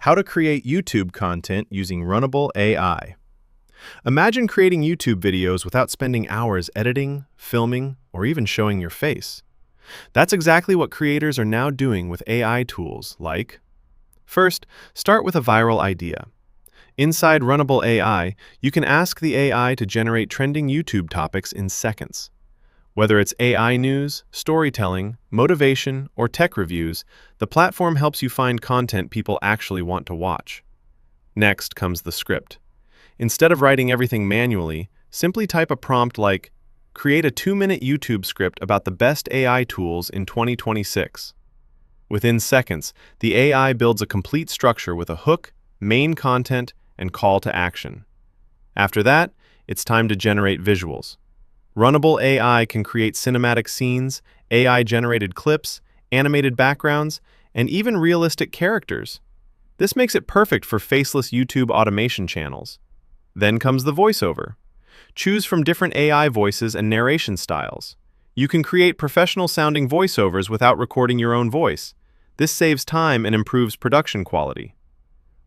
How to create YouTube content using Runnable AI. Imagine creating YouTube videos without spending hours editing, filming, or even showing your face. That's exactly what creators are now doing with AI tools like: first, start with a viral idea. Inside Runnable AI, you can ask the AI to generate trending YouTube topics in seconds. Whether it's AI news, storytelling, motivation, or tech reviews, the platform helps you find content people actually want to watch. Next comes the script. Instead of writing everything manually, simply type a prompt like, "Create a 2-minute YouTube script about the best AI tools in 2026. Within seconds, the AI builds a complete structure with a hook, main content, and call to action. After that, it's time to generate visuals. Runnable AI can create cinematic scenes, AI-generated clips, animated backgrounds, and even realistic characters. This makes it perfect for faceless YouTube automation channels. Then comes the voiceover. Choose from different AI voices and narration styles. You can create professional-sounding voiceovers without recording your own voice. This saves time and improves production quality.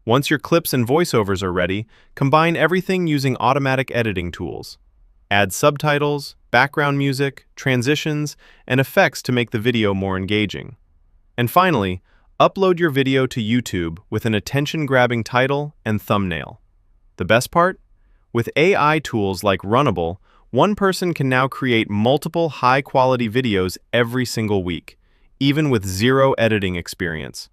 Once your clips and voiceovers are ready, combine everything using automatic editing tools. Add subtitles, background music, transitions, and effects to make the video more engaging. And finally, upload your video to YouTube with an attention-grabbing title and thumbnail. The best part? With AI tools like Runnable, one person can now create multiple high-quality videos every single week, even with zero editing experience.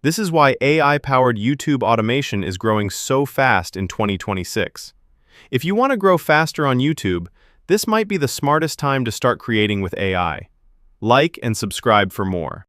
This is why AI-powered YouTube automation is growing so fast in 2026. If you want to grow faster on YouTube, this might be the smartest time to start creating with AI. Like and subscribe for more.